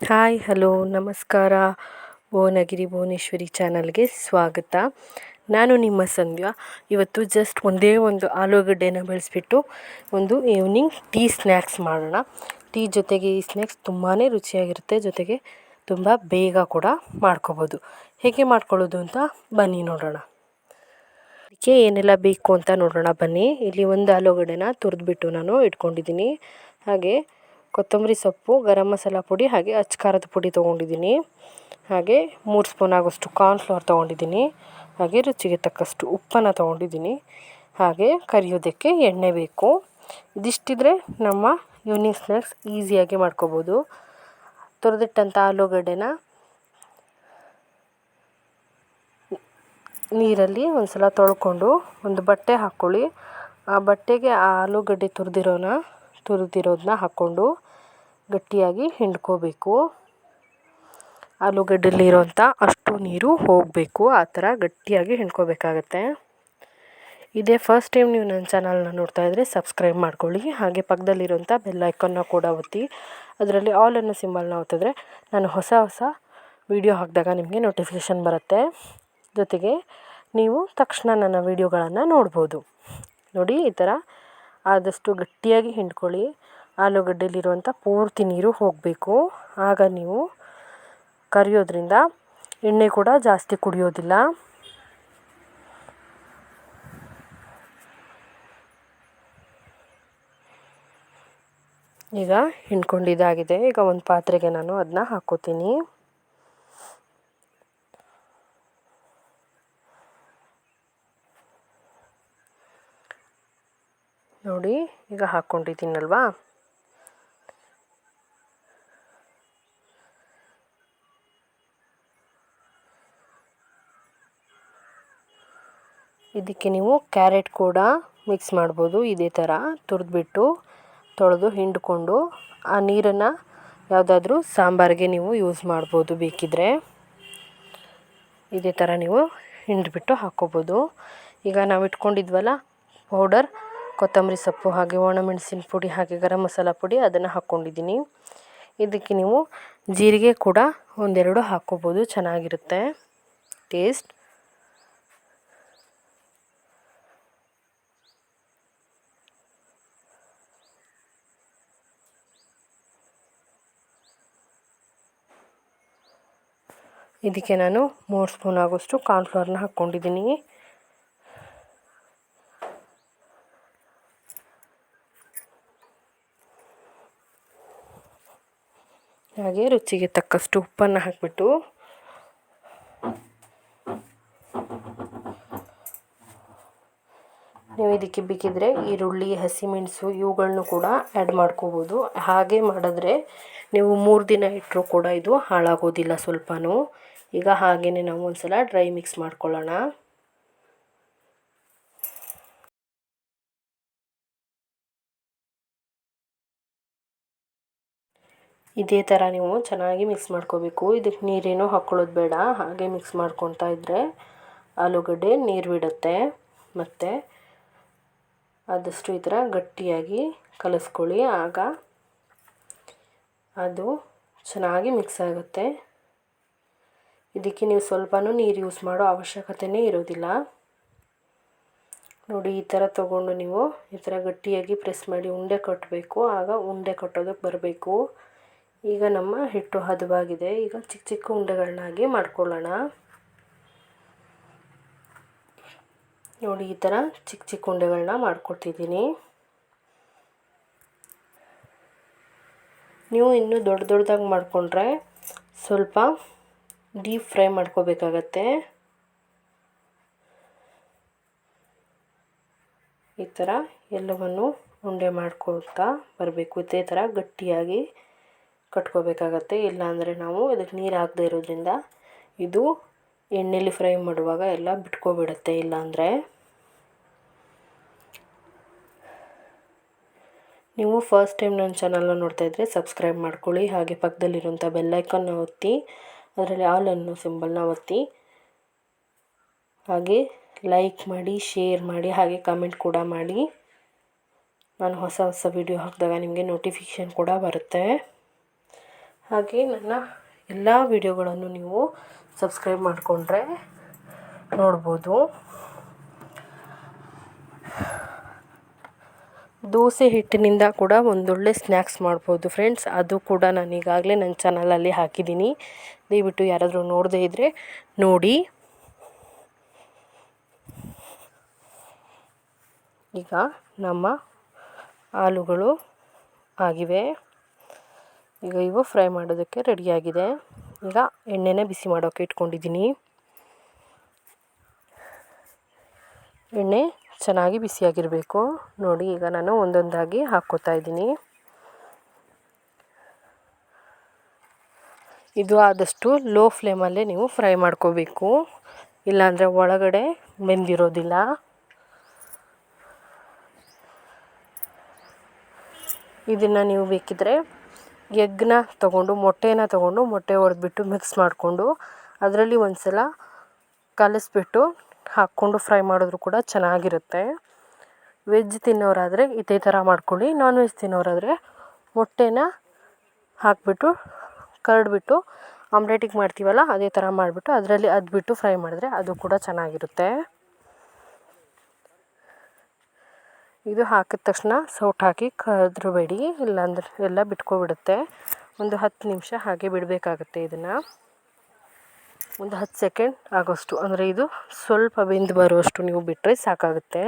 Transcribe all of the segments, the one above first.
Hi hello ನಮಸ್ಕಾರ. ಭುವನಗಿರಿ ಚಾನಲ್ಗೆ ಸ್ವಾಗತ. ನಾನು ನಿಮ್ಮ ಸಂಧ್ಯಾ. ಇವತ್ತು ಜಸ್ಟ್ ಒಂದೇ ಒಂದು ಆಲೂಗಡ್ಡೆನ ಬೆಳೆಸ್ಬಿಟ್ಟು ಒಂದು ಈವ್ನಿಂಗ್ ಟೀ ಸ್ನ್ಯಾಕ್ಸ್ ಮಾಡೋಣ. ಟೀ ಜೊತೆಗೆ ಈ ಸ್ನ್ಯಾಕ್ಸ್ ತುಂಬಾ ರುಚಿಯಾಗಿರುತ್ತೆ, ಜೊತೆಗೆ ತುಂಬ ಬೇಗ ಕೂಡ ಮಾಡ್ಕೋಬೋದು. ಹೇಗೆ ಮಾಡ್ಕೊಳ್ಳೋದು ಅಂತ ಬನ್ನಿ ನೋಡೋಣ. ಅದಕ್ಕೆ ಏನೆಲ್ಲ ಬೇಕು ಅಂತ ನೋಡೋಣ ಬನ್ನಿ. ಇಲ್ಲಿ ಒಂದು ಆಲೂಗಡ್ಡೆನ ತುರಿದ್ಬಿಟ್ಟು ನಾನು ಇಟ್ಕೊಂಡಿದ್ದೀನಿ. ಹಾಗೆ ಕೊತ್ತಂಬರಿ ಸೊಪ್ಪು, ಗರಂ ಮಸಾಲ ಪುಡಿ, ಹಾಗೆ ಅಚ್ಚ ಖಾರದ ಪುಡಿ ತೊಗೊಂಡಿದ್ದೀನಿ. ಹಾಗೆ 3 ಸ್ಪೂನ್ ಆಗೋಷ್ಟು ಕಾರ್ನ್ಫ್ಲವರ್ ತೊಗೊಂಡಿದ್ದೀನಿ. ಹಾಗೆ ರುಚಿಗೆ ತಕ್ಕಷ್ಟು ಉಪ್ಪನ್ನು ತೊಗೊಂಡಿದ್ದೀನಿ. ಹಾಗೆ ಕರಿಯೋದಕ್ಕೆ ಎಣ್ಣೆ ಬೇಕು. ಇದಿಷ್ಟಿದ್ರೆ ನಮ್ಮ ಈವ್ನಿಂಗ್ ಸ್ನ್ಯಾಕ್ಸ್ ಈಸಿಯಾಗಿ ಮಾಡ್ಕೋಬೋದು. ತುರಿದಿಟ್ಟಂಥ ಆಲೂಗಡ್ಡೆನ ನೀರಲ್ಲಿ ಒಂದು ಸಲ ತೊಳ್ಕೊಂಡು ಒಂದು ಬಟ್ಟೆ ಹಾಕ್ಕೊಳ್ಳಿ. ಆ ಬಟ್ಟೆಗೆ ಆ ಆಲೂಗಡ್ಡೆ ತುರಿದಿರೋದನ್ನ ಹಾಕ್ಕೊಂಡು ಗಟ್ಟಿಯಾಗಿ ಹಿಂಡ್ಕೋಬೇಕು. ಆಲೂಗಡ್ಡೆಲಿರೋಂಥ ಅಷ್ಟು ನೀರು ಹೋಗಬೇಕು. ಆ ಥರ ಗಟ್ಟಿಯಾಗಿ ಹಿಂಡ್ಕೋಬೇಕಾಗತ್ತೆ. ಇದೇ ಫಸ್ಟ್ ಟೈಮ್ ನೀವು ನನ್ನ ಚಾನಲ್ನ ನೋಡ್ತಾ ಇದ್ದರೆ ಸಬ್ಸ್ಕ್ರೈಬ್ ಮಾಡ್ಕೊಳ್ಳಿ. ಹಾಗೆ ಪಕ್ಕದಲ್ಲಿರೋಂಥ ಬೆಲ್ ಐಕನ್ನ ಕೂಡ ಒತ್ತಿ. ಅದರಲ್ಲಿ ಆಲ್ ಅನ್ನೋ ಸಿಂಬಲ್ನ ಒತ್ತಿದ್ರೆ ನಾನು ಹೊಸ ವೀಡಿಯೋ ಹಾಕಿದಾಗ ನಿಮಗೆ ನೋಟಿಫಿಕೇಷನ್ ಬರುತ್ತೆ. ಜೊತೆಗೆ ನೀವು ತಕ್ಷಣ ನನ್ನ ವೀಡಿಯೋಗಳನ್ನು ನೋಡ್ಬೋದು. ನೋಡಿ, ಈ ಥರ ಆದಷ್ಟು ಗಟ್ಟಿಯಾಗಿ ಹಿಂಡ್ಕೊಳ್ಳಿ. ಆಲೂಗಡ್ಡೆಲಿರುವಂಥ ಪೂರ್ತಿ ನೀರು ಹೋಗಬೇಕು. ಆಗ ನೀವು ಕರಿಯೋದ್ರಿಂದ ಎಣ್ಣೆ ಕೂಡ ಜಾಸ್ತಿ ಕುಡಿಯೋದಿಲ್ಲ. ಈಗ ಹಿಂಡ್ಕೊಂಡಿದ್ದಾಗಿದೆ. ಈಗ ಒಂದು ಪಾತ್ರೆಗೆ ನಾನು ಅದನ್ನ ಹಾಕ್ಕೋತೀನಿ. ನೋಡಿ, ಈಗ ಹಾಕ್ಕೊಂಡಿದ್ದೀನಲ್ವಾ. ಇದಕ್ಕೆ ನೀವು ಕ್ಯಾರೆಟ್ ಕೂಡ ಮಿಕ್ಸ್ ಮಾಡ್ಬೋದು. ಇದೇ ಥರ ತುರಿದ್ಬಿಟ್ಟು ತೊಳೆದು ಹಿಂಡ್ಕೊಂಡು ಆ ನೀರನ್ನು ಯಾವುದಾದ್ರೂ ಸಾಂಬಾರಿಗೆ ನೀವು ಯೂಸ್ ಮಾಡ್ಬೋದು ಬೇಕಿದ್ದರೆ. ಇದೇ ಥರ ನೀವು ಹಿಂಡ್ಬಿಟ್ಟು ಹಾಕ್ಕೋಬೋದು. ಈಗ ನಾವು ಇಟ್ಕೊಂಡಿದ್ವಲ್ಲ ಪೌಡರ್, ಕೊತ್ತಂಬರಿ ಸೊಪ್ಪು, ಹಾಗೆ ಒಣಮೆಣಸಿನ ಪುಡಿ, ಹಾಗೆ ಗರಂ ಮಸಾಲ ಪುಡಿ, ಅದನ್ನು ಹಾಕ್ಕೊಂಡಿದ್ದೀನಿ. ಇದಕ್ಕೆ ನೀವು ಜೀರಿಗೆ ಕೂಡ ಒಂದೆರಡು ಹಾಕ್ಕೋಬೋದು, ಚೆನ್ನಾಗಿರುತ್ತೆ ಟೇಸ್ಟ್. ಇದಕ್ಕೆ ನಾನು 3 ಸ್ಪೂನ್ ಆಗೋಷ್ಟು ಕಾರ್ನ್ಫ್ಲವರ್ನ ಹಾಕ್ಕೊಂಡಿದ್ದೀನಿ. ಹಾಗೆ ರುಚಿಗೆ ತಕ್ಕಷ್ಟು ಉಪ್ಪನ್ನು ಹಾಕಿಬಿಟ್ಟು ನೀವು ಇದಕ್ಕೆ ಬೇಕಿದ್ರೆ ಈರುಳ್ಳಿ, ಹಸಿಮೆಣಸು ಇವುಗಳನ್ನು ಕೂಡ ಆ್ಯಡ್ ಮಾಡ್ಕೋಬೋದು. ಹಾಗೆ ಮಾಡಿದ್ರೆ ನೀವು 3 ದಿನ ಇಟ್ಟರೂ ಕೂಡ ಇದು ಹಾಳಾಗೋದಿಲ್ಲ ಸ್ವಲ್ಪನೂ. ಈಗ ಹಾಗೆಯೇ ನಾವು ಒಂದು ಸಲ ಡ್ರೈ ಮಿಕ್ಸ್ ಮಾಡ್ಕೊಳ್ಳೋಣ. ಇದೇ ಥರ ನೀವು ಚೆನ್ನಾಗಿ ಮಿಕ್ಸ್ ಮಾಡ್ಕೋಬೇಕು. ಇದಕ್ಕೆ ನೀರೇನೂ ಹಾಕ್ಕೊಳ್ಳೋದು ಬೇಡ. ಹಾಗೆ ಮಿಕ್ಸ್ ಮಾಡ್ಕೊತಾ ಇದ್ದರೆ ಆಲೂಗಡ್ಡೆ ನೀರು ಬಿಡುತ್ತೆ. ಮತ್ತು ಆದಷ್ಟು ಈ ಥರ ಗಟ್ಟಿಯಾಗಿ ಕಲಿಸ್ಕೊಳ್ಳಿ. ಆಗ ಅದು ಚೆನ್ನಾಗಿ ಮಿಕ್ಸ್ ಆಗುತ್ತೆ. ಇದಕ್ಕೆ ನೀವು ಸ್ವಲ್ಪನೂ ನೀರು ಯೂಸ್ ಮಾಡೋ ಅವಶ್ಯಕತೆಯೇ ಇರೋದಿಲ್ಲ. ನೋಡಿ, ಈ ಥರ ತೊಗೊಂಡು ನೀವು ಈ ಥರ ಗಟ್ಟಿಯಾಗಿ ಪ್ರೆಸ್ ಮಾಡಿ ಉಂಡೆ ಕಟ್ಟಬೇಕು. ಆಗ ಉಂಡೆ ಕಟ್ಟೋದಕ್ಕೆ ಬರಬೇಕು. ಈಗ ನಮ್ಮ ಹಿಟ್ಟು ಹದವಾಗಿದೆ. ಈಗ ಚಿಕ್ಕ ಚಿಕ್ಕ ಉಂಡೆಗಳನ್ನಾಗಿ ಮಾಡ್ಕೊಳ್ಳೋಣ. ನೋಡಿ, ಈ ಥರ ಚಿಕ್ಕ ಚಿಕ್ಕ ಉಂಡೆಗಳನ್ನ ಮಾಡ್ಕೊಳ್ತಿದ್ದೀನಿ. ನೀವು ಇನ್ನೂ ದೊಡ್ಡದಾಗಿ ಮಾಡಿಕೊಂಡ್ರೆ ಸ್ವಲ್ಪ ಡೀಪ್ ಫ್ರೈ ಮಾಡ್ಕೋಬೇಕಾಗತ್ತೆ. ಈ ಥರ ಎಲ್ಲವನ್ನು ಉಂಡೆ ಮಾಡ್ಕೊಳ್ತಾ ಬರಬೇಕು. ಇದೇ ಥರ ಗಟ್ಟಿಯಾಗಿ ಕಟ್ಕೋಬೇಕಾಗತ್ತೆ. ಇಲ್ಲಾಂದರೆ ನಾವು ಇದಕ್ಕೆ ನೀರು ಹಾಕದೇ ಇರೋದ್ರಿಂದ ಇದು ಎಣ್ಣೆಲಿ ಫ್ರೈ ಮಾಡುವಾಗ ಎಲ್ಲ ಬಿಟ್ಕೊಬಿಡುತ್ತೆ. ಇಲ್ಲಾಂದರೆ ನೀವು ಫಸ್ಟ್ ಟೈಮ್ ನನ್ನ ಚಾನಲ್ನ ನೋಡ್ತಾ ಇದ್ದರೆ ಸಬ್ಸ್ಕ್ರೈಬ್ ಮಾಡ್ಕೊಳ್ಳಿ. ಹಾಗೆ ಪಕ್ಕದಲ್ಲಿರುವಂಥ ಬೆಲ್ ಐಕನ್ನ ಒತ್ತಿ, ಅದರಲ್ಲಿ ಆಲ್ ಅನ್ನೋ ಸಿಂಬಲ್ನ ಒತ್ತಿ, ಹಾಗೆ ಲೈಕ್ ಮಾಡಿ, ಶೇರ್ ಮಾಡಿ, ಹಾಗೆ ಕಮೆಂಟ್ ಕೂಡ ಮಾಡಿ. ನಾನು ಹೊಸ ವೀಡಿಯೋ ಹಾಕಿದಾಗ ನಿಮಗೆ ನೋಟಿಫಿಕೇಷನ್ ಕೂಡ ಬರುತ್ತೆ. ಹಾಗೆ ನನ್ನ ಎಲ್ಲ ವಿಡಿಯೋಗಳನ್ನು ನೀವು ಸಬ್ಸ್ಕ್ರೈಬ್ ಮಾಡಿಕೊಂಡ್ರೆ ನೋಡ್ಬೋದು. ದೋಸೆ ಹಿಟ್ಟಿನಿಂದ ಕೂಡ ಒಂದೊಳ್ಳೆ ಸ್ನ್ಯಾಕ್ಸ್ ಮಾಡ್ಬೋದು ಫ್ರೆಂಡ್ಸ್. ಅದು ಕೂಡ ನಾನು ಈಗಾಗಲೇ ನನ್ನ ಚಾನಲಲ್ಲಿ ಹಾಕಿದ್ದೀನಿ. ದಯವಿಟ್ಟು ಯಾರಾದರೂ ನೋಡದೇ ಇದ್ದರೆ ನೋಡಿ. ಈಗ ನಮ್ಮ ಆಲೂಗಳು ಆಗಿವೆ. ಈಗ ಇವು ಫ್ರೈ ಮಾಡೋದಕ್ಕೆ ರೆಡಿಯಾಗಿದೆ. ಈಗ ಎಣ್ಣೆನ ಬಿಸಿ ಮಾಡೋಕ್ಕೆ ಇಟ್ಕೊಂಡಿದ್ದೀನಿ. ಎಣ್ಣೆ ಚೆನ್ನಾಗಿ ಬಿಸಿಯಾಗಿರಬೇಕು ನೋಡಿ. ಈಗ ನಾನು ಒಂದೊಂದಾಗಿ ಹಾಕ್ಕೋತಾ ಇದ್ದೀನಿ. ಇದು ಆದಷ್ಟು ಲೋ ಫ್ಲೇಮಲ್ಲೇ ನೀವು ಫ್ರೈ ಮಾಡ್ಕೋಬೇಕು, ಇಲ್ಲಾಂದರೆ ಒಳಗಡೆ ಬೆಂದಿರೋದಿಲ್ಲ. ಇದನ್ನು ನೀವು ಬೇಕಿದ್ದರೆ ಎಗ್ನ ತೊಗೊಂಡು ಮೊಟ್ಟೆ ಹೊಡೆದ್ಬಿಟ್ಟು ಮಿಕ್ಸ್ ಮಾಡಿಕೊಂಡು ಅದರಲ್ಲಿ ಒಂದು ಸಲ ಕಲಿಸ್ಬಿಟ್ಟು ಹಾಕ್ಕೊಂಡು ಫ್ರೈ ಮಾಡಿದ್ರು ಕೂಡ ಚೆನ್ನಾಗಿರುತ್ತೆ. ವೆಜ್ ತಿನ್ನೋರಾದರೆ ಇದೇ ಥರ ಮಾಡ್ಕೊಳ್ಳಿ. ನಾನ್ ವೆಜ್ ತಿನ್ನೋರಾದರೆ ಮೊಟ್ಟೆನ ಹಾಕಿಬಿಟ್ಟು ಕರ್ಡ್ಬಿಟ್ಟು ಆಮ್ಲೆಟಿಗೆ ಮಾಡ್ತೀವಲ್ಲ ಅದೇ ಥರ ಮಾಡಿಬಿಟ್ಟು ಅದರಲ್ಲಿ ಅದ್ಬಿಟ್ಟು ಫ್ರೈ ಮಾಡಿದ್ರೆ ಅದು ಕೂಡ ಚೆನ್ನಾಗಿರುತ್ತೆ. ಇದು ಹಾಕಿದ ತಕ್ಷಣ ಸೌಟ್ ಹಾಕಿ ಕದ್ರಬೇಡಿ, ಇಲ್ಲಾಂದ್ರೆ ಎಲ್ಲ ಬಿಟ್ಕೊಬಿಡುತ್ತೆ. ಒಂದು 10 ನಿಮಿಷ ಹಾಗೆ ಬಿಡಬೇಕಾಗತ್ತೆ. ಇದನ್ನು ಒಂದು 10 ಸೆಕೆಂಡ್ ಆಗೋಷ್ಟು, ಅಂದರೆ ಇದು ಸ್ವಲ್ಪ ಬೆಂದು ಬರುವಷ್ಟು ನೀವು ಬಿಟ್ಟರೆ ಸಾಕಾಗುತ್ತೆ.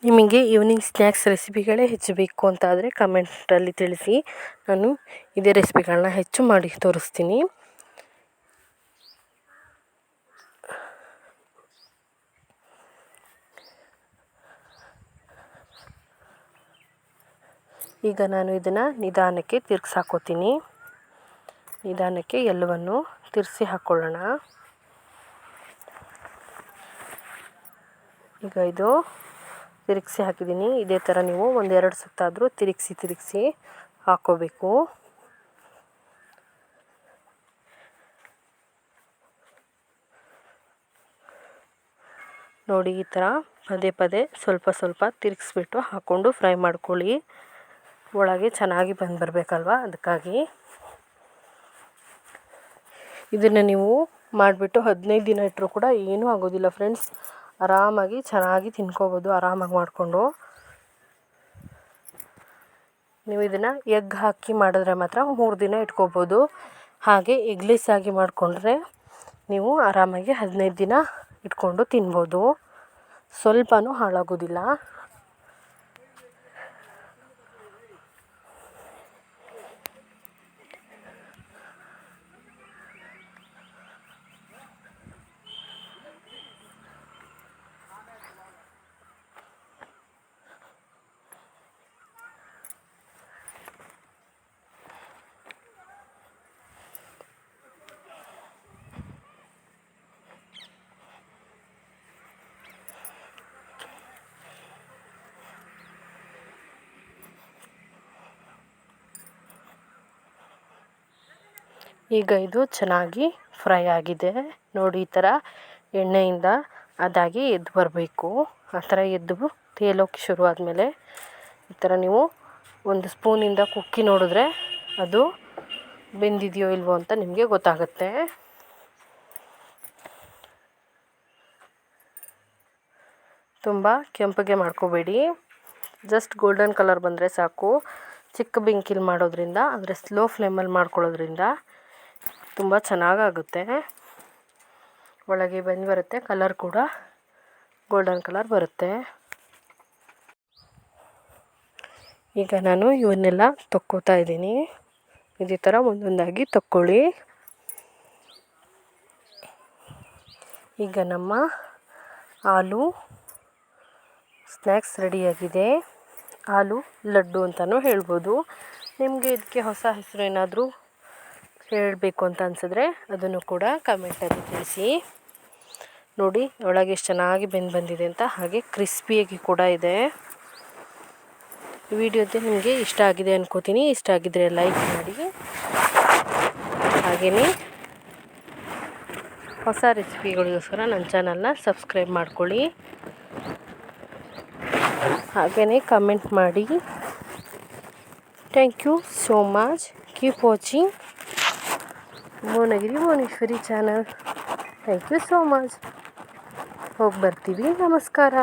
ನಿಮಗೆ ಈವ್ನಿಂಗ್ ಸ್ನ್ಯಾಕ್ಸ್ ರೆಸಿಪಿಗಳೇ ಹೆಚ್ಚು ಬೇಕು ಅಂತಾದರೆ ಕಮೆಂಟಲ್ಲಿ ತಿಳಿಸಿ. ನಾನು ಇದೇ ರೆಸಿಪಿಗಳನ್ನ ಹೆಚ್ಚು ಮಾಡಿ ತೋರಿಸ್ತೀನಿ. ಈಗ ನಾನು ಇದನ್ನು ನಿಧಾನಕ್ಕೆ ತಿರ್ಗಿಸಾಕೋತೀನಿ. ನಿಧಾನಕ್ಕೆ ಎಲ್ಲವನ್ನು ತಿರ್ಗಿಸಿ ಹಾಕ್ಕೊಳ್ಳೋಣ. ಈಗ ಇದು ತಿರುಗಿಸಿ ಹಾಕಿದ್ದೀನಿ. ಇದೇ ಥರ ನೀವು 1-2 ಸುತ್ತಾದರೂ ತಿರುಗಿಸಿ ಹಾಕ್ಕೋಬೇಕು. ನೋಡಿ, ಈ ಥರ ಪದೇ ಸ್ವಲ್ಪ ತಿರುಗಿಸ್ಬಿಟ್ಟು ಹಾಕ್ಕೊಂಡು ಫ್ರೈ ಮಾಡ್ಕೊಳ್ಳಿ. ಒಳಗೆ ಚೆನ್ನಾಗಿ ಬರಬೇಕಲ್ವ, ಅದಕ್ಕಾಗಿ. ಇದನ್ನು ನೀವು ಮಾಡಿಬಿಟ್ಟು 15 ದಿನ ಇಟ್ಟರೂ ಕೂಡ ಏನೂ ಆಗೋದಿಲ್ಲ ಫ್ರೆಂಡ್ಸ್. ಆರಾಮಾಗಿ ಚೆನ್ನಾಗಿ ತಿನ್ಕೋಬೋದು ಆರಾಮಾಗಿ ಮಾಡಿಕೊಂಡು. ನೀವು ಇದನ್ನು ಎಗ್ ಹಾಕಿ ಮಾಡಿದ್ರೆ ಮಾತ್ರ 3 ದಿನ ಇಟ್ಕೋಬೋದು. ಹಾಗೆ ಎಗ್ಲೆಸ್ ಆಗಿ ಮಾಡಿಕೊಂಡ್ರೆ ನೀವು ಆರಾಮಾಗಿ 15 ದಿನ ಇಟ್ಕೊಂಡು ತಿನ್ಬೋದು, ಸ್ವಲ್ಪನೂ ಹಾಳಾಗೋದಿಲ್ಲ. ಈಗ ಇದು ಚೆನ್ನಾಗಿ ಫ್ರೈ ಆಗಿದೆ ನೋಡಿ. ಈ ಥರ ಎಣ್ಣೆಯಿಂದ ಅದಾಗಿ ಎದ್ದು ಬರಬೇಕು. ಆ ಥರ ಎದ್ದು ತೇಲೋಕ್ಕೆ ಶುರು ಆದಮೇಲೆ ಈ ಥರ ನೀವು ಒಂದು ಸ್ಪೂನಿಂದ ಕುಕ್ಕಿ ನೋಡಿದ್ರೆ ಅದು ಬೆಂದಿದೆಯೋ ಇಲ್ವೋ ಅಂತ ನಿಮಗೆ ಗೊತ್ತಾಗುತ್ತೆ. ತುಂಬ ಕೆಂಪಗೆ ಮಾಡ್ಕೋಬೇಡಿ, ಜಸ್ಟ್ ಗೋಲ್ಡನ್ ಕಲರ್ ಬಂದರೆ ಸಾಕು. ಚಿಕ್ಕ ಬೆಂಕಿಲಿ ಮಾಡೋದ್ರಿಂದ, ಅಂದರೆ ಸ್ಲೋ ಫ್ಲೇಮಲ್ಲಿ ಮಾಡ್ಕೊಳ್ಳೋದ್ರಿಂದ ತುಂಬ ಚೆನ್ನಾಗಾಗುತ್ತೆ. ಒಳಗೆ ಬೆಂದು ಬರುತ್ತೆ, ಕಲರ್ ಕೂಡ ಗೋಲ್ಡನ್ ಕಲರ್ ಬರುತ್ತೆ. ಈಗ ನಾನು ಇವನ್ನೆಲ್ಲ ತಕ್ಕೋತಾ ಇದ್ದೀನಿ. ಇದೇ ಥರ ಒಂದೊಂದಾಗಿ ತಕ್ಕೊಳ್ಳಿ. ಈಗ ನಮ್ಮ ಆಲೂ ಸ್ನ್ಯಾಕ್ಸ್ ರೆಡಿಯಾಗಿದೆ. ಆಲೂ ಲಡ್ಡು ಅಂತಲೂ ಹೇಳ್ಬೋದು. ನಿಮಗೆ ಇದಕ್ಕೆ ಹೊಸ ಹೆಸರು ಏನಾದರೂ ಹೇಳಬೇಕು ಅಂತ ಅನಿಸಿದ್ರೆ ಅದನ್ನು ಕೂಡ ಕಮೆಂಟಲ್ಲಿ ತಿಳಿಸಿ. ನೋಡಿ ಒಳಗೆ ಎಷ್ಟು ಚೆನ್ನಾಗಿ ಬಂದಿದೆ ಅಂತ, ಹಾಗೆ ಕ್ರಿಸ್ಪಿಯಾಗಿ ಕೂಡ ಇದೆ. ಈ ವಿಡಿಯೋದ ನಿಮಗೆ ಇಷ್ಟ ಆಗಿದೆ ಅನ್ಕೋತೀನಿ. ಇಷ್ಟ ಆಗಿದ್ರೆ ಲೈಕ್ ಮಾಡಿ, ಹಾಗೆಯೇ ಹೊಸ ರೆಸಿಪಿಗಳಿಗೋಸ್ಕರ ನನ್ನ ಚಾನಲ್ನ ಸಬ್ಸ್ಕ್ರೈಬ್ ಮಾಡ್ಕೊಳ್ಳಿ, ಹಾಗೆಯೇ ಕಮೆಂಟ್ ಮಾಡಿ. Thank you so much. Keep watching Bhuvanagiri Bhuvaneshwari channel. Thank you so much. ಹೋಗಿ ಬರ್ತೀವಿ. ನಮಸ್ಕಾರ.